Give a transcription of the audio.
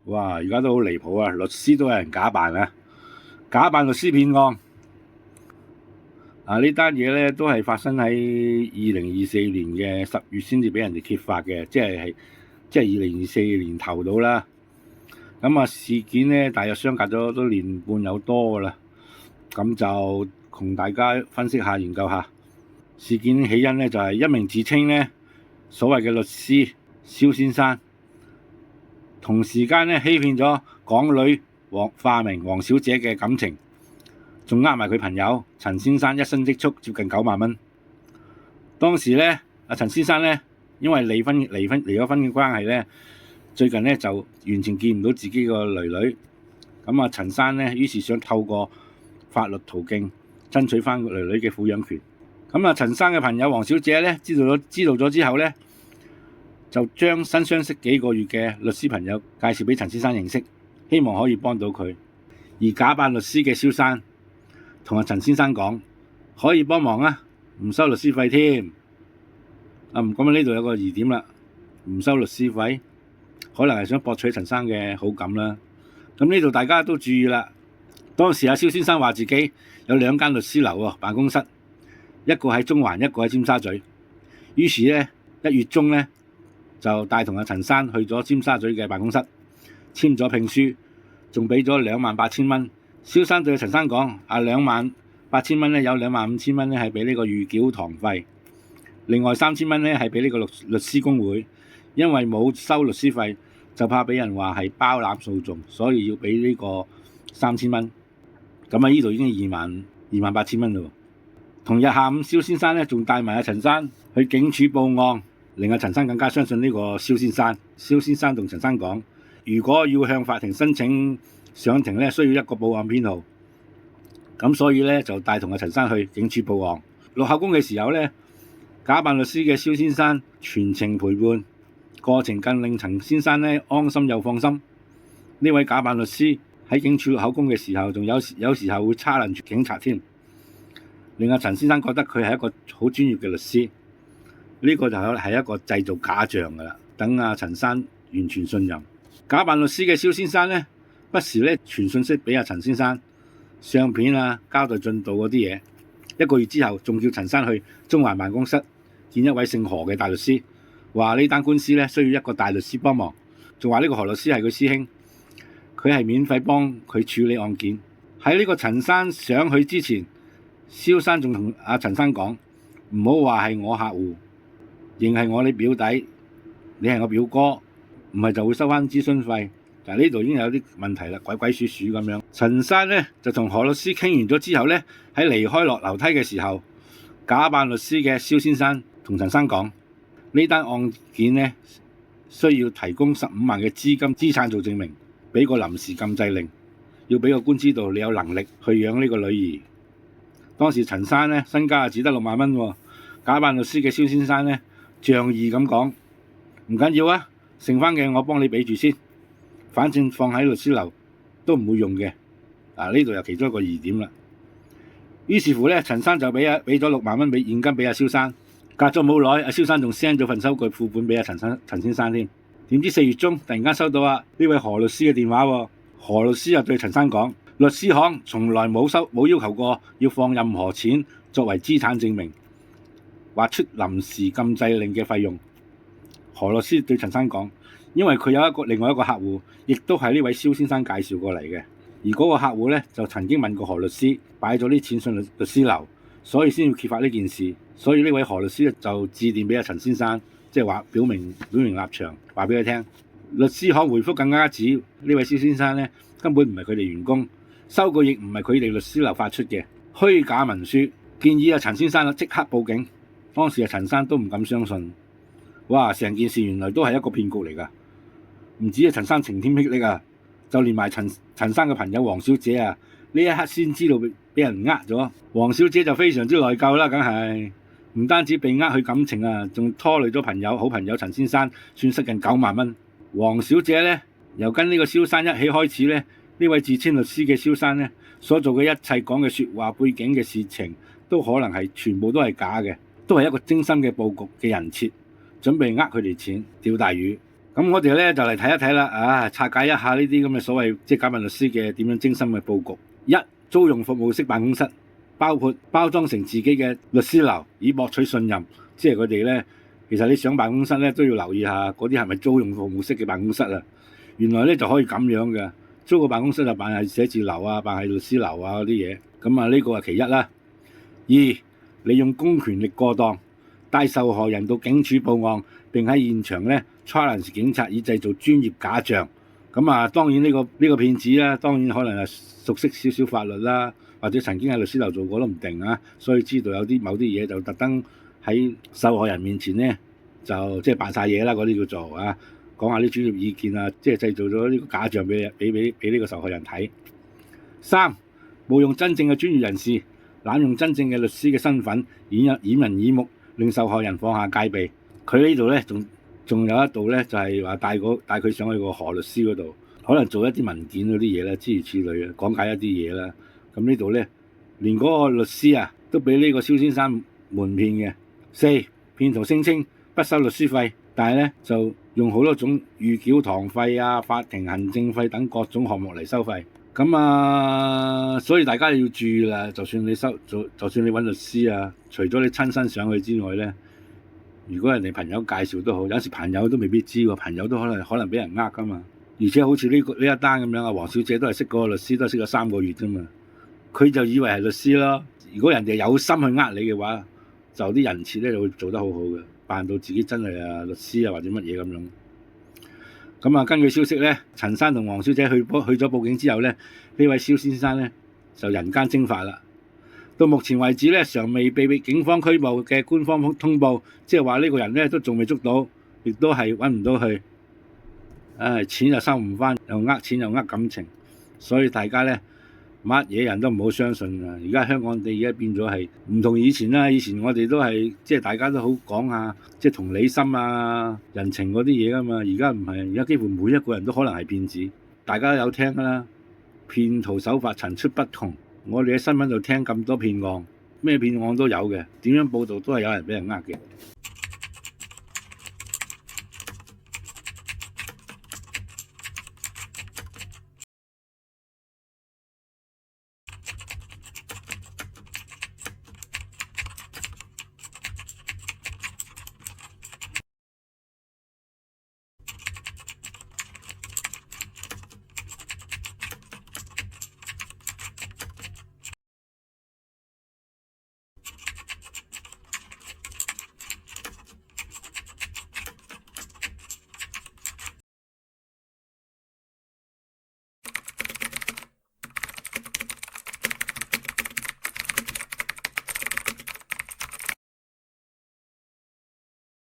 哇！而家都好離譜啊，律師都有人假扮啊，假扮律師騙案。呢單嘢咧都係發生喺2024年嘅10月先至俾人哋揭發嘅，即係2024年頭到啦。咁事件咧大約相隔咗都年半有多噶啦。咁就同大家分析下、研究下事件起因咧，就係一名自稱咧所謂嘅律師蕭先生，同時間咧欺騙咗港女化名黃小姐嘅感情，仲呃埋佢朋友陳先生一生積蓄接近9萬蚊。當時咧，陳先生咧因為離咗婚嘅關係咧，最近咧就完全見唔到自己個女。咁陳生咧於是想透過法律途徑爭取翻個女嘅撫養權。咁陳生嘅朋友黃小姐咧知道咗之後咧，就將新相識幾個月嘅律師朋友介紹俾陳先生認識，希望可以幫到佢。而假扮律師嘅蕭生同陳先生講可以幫忙啊，唔收律師費添。咁呢度有個疑點啦，唔收律師費，可能係想博取陳生嘅好感啦。咁呢度大家都注意啦。當時蕭先生話自己有2間律師樓喎，辦公室，一個喺中環，一個喺尖沙咀。於是咧1月中咧就帶同陳生去咗尖沙咀嘅辦公室，簽咗聘書，仲俾咗28,000蚊。蕭生對陳生講，28,000蚊咧有25,000蚊咧係俾呢個預繳堂費，另外3,000蚊咧係俾呢個律師公會，因為冇收律師費，就怕俾人話係包攬訴訟，所以要俾呢個3,000蚊。咁呢度已經28,000蚊咯。同日下午，蕭先生咧仲帶埋陳生去警署報案，令陳生更加相信呢個蕭先生。蕭先生同陳生講，如果要向法庭申請上庭咧，需要一個報案編號。咁所以咧就帶同陳生去警署報案。錄口供嘅時候咧，假扮律師嘅蕭先生全程陪伴，過程更令陳先生咧安心又放心。呢位假扮律師喺警署錄口供嘅時候，仲有時候會差撚住警察添，令陳先生覺得佢係一個好專業嘅律師。呢個就係一個製造假象㗎啦，等陳生完全信任。假扮律師嘅蕭先生咧，不時咧傳信息俾陳先生，相片交代進度嗰啲嘢。1個月之後，仲叫陳生去中環辦公室見一位姓何嘅大律師，話呢單官司咧需要一個大律師幫忙，仲話呢個何律師係佢師兄，佢係免費幫佢處理案件。喺呢個陳生上去之前，蕭生仲同陳生講，唔好話係我客戶，認係我哋表弟，你係我表哥，唔係就會收翻諮詢費。但係呢度已經有啲問題啦，鬼鬼祟祟咁樣。陳生咧就同何律師傾完咗之後咧，喺離開落樓梯嘅時候，假扮律師嘅蕭先生同陳生講，呢單案件咧需要提供15萬嘅資產做證明，俾個臨時禁制令，要俾個官知道你有能力去養呢個女兒。當時陳生咧身家只得6萬蚊喎，假扮律師嘅蕭先生咧仗義咁講，唔緊要啊，剩翻嘅我幫你俾住先，反正放喺律師樓都唔會用嘅。呢度有其中一個疑點啦。於是乎咧，陳生就俾咗6萬蚊現金俾蕭生。隔咗冇耐，蕭生仲 send 咗份收據副本俾陳先生添。點知4月中突然間收到呢位何律師嘅電話喎。何律師又對陳生講，律師行從來冇要求過要放任何錢作為資產證明，話出臨時禁制令嘅費用。何律師對陳生講，因為佢有另外一個客戶，亦都係呢位蕭先生介紹過嚟嘅，而嗰個客戶咧就曾經問過何律師擺咗啲錢上律師樓，所以先要揭發呢件事。所以呢位何律師就致電俾陳先生，即係話表明立場，話俾佢聽。律師行回覆更加指呢位蕭先生咧根本唔係佢哋員工，收據亦唔係佢哋律師樓發出嘅虛假文書，建議陳先生即刻報警。當時陳生都唔敢相信，哇！成件事原來都係一個騙局嚟㗎。唔止陳生晴天霹靂啊，就連埋陳生嘅朋友黃小姐呢一刻先知道俾人呃咗。黃小姐就非常之內疚啦，梗係唔單止被呃去感情仲拖累咗好朋友陳先生，損失近9萬蚊。黃小姐咧由跟呢個蕭生一起開始咧，呢位自稱律師嘅蕭生咧所做嘅一切講嘅説話、背景嘅事情，都可能係全部都係假嘅，都係一個精心嘅佈局嘅人設，準備呃佢哋錢釣大魚。咁我哋咧就嚟睇一睇啦，拆解一下呢啲咁嘅所謂即係假冒律師嘅點樣精心嘅佈局。一、租用服務式辦公室，包括包裝成自己嘅律師樓，以博取信任。即係佢哋咧，其實你上辦公室咧都要留意下嗰啲係咪租用服務式嘅辦公室啊。原來咧就可以咁樣嘅，租個辦公室就扮係寫字樓啊，扮係律師樓啊嗰啲嘢。咁啊呢個係其一啦。二、利用公權力過當，帶受害人到警署報案，並喺現場咧 challenge 警察，以製造專業假象。咁啊，當然呢個騙子啦，當然可能係熟悉少少法律啦，或者曾經喺律師樓做過都唔定啊，所以知道有啲某啲嘢就特登喺受害人面前咧就即係扮晒嘢啦，嗰啲叫做啊，講下啲專業意見啊，即係製造咗呢個假象俾呢個受害人睇。三、冒用真正嘅專業人士，濫用真正嘅律師嘅身份，掩人耳目，令受害人放下戒備。佢呢度咧仲有一度咧，就係話帶佢上去個何律師嗰度，可能做一啲文件嗰啲嘢啦，諸如此類啊，講解一啲嘢啦。咁呢度咧，連嗰個律師啊都俾呢個蕭先生瞞騙嘅。四、騙徒聲稱不收律師費，但係咧就用好多種預繳堂費啊、法庭行政費等各種項目嚟收費。咁啊，所以大家要注意啦。就算你揾律師啊，除咗你親身上去之外咧，如果人哋朋友介紹都好，有時朋友都未必知喎，朋友都可能俾人呃噶嘛。而且好似呢一單咁樣啊，黃小姐都係識嗰個律師，都係識咗3個月啫嘛。佢就以為係律師咯。如果人哋有心去呃你嘅話，就啲人設咧就會做得好好嘅，扮到自己真係律師啊或者乜嘢咁樣。咁啊，根據消息咧，陳生同黃小姐去咗報警之後咧，呢位蕭先生咧就人間蒸發啦。到目前為止咧，尚未被警方拘捕嘅官方通報，即係話呢個人咧都仲未捉到，亦都係揾唔到佢。錢又收唔翻，又呃錢又呃感情，所以大家咧乜嘢人都唔好相信啊！而家香港地而家變咗係唔同以前啦，以前我哋都係即係大家都好講下即係同理心啊、人情嗰啲嘢噶嘛，而家唔係，而家幾乎每一個人都可能係騙子，大家都有聽噶啦，騙徒手法層出不窮。我哋喺新聞度聽咁多騙案，咩騙案都有嘅，點樣報導都係有人俾人呃嘅。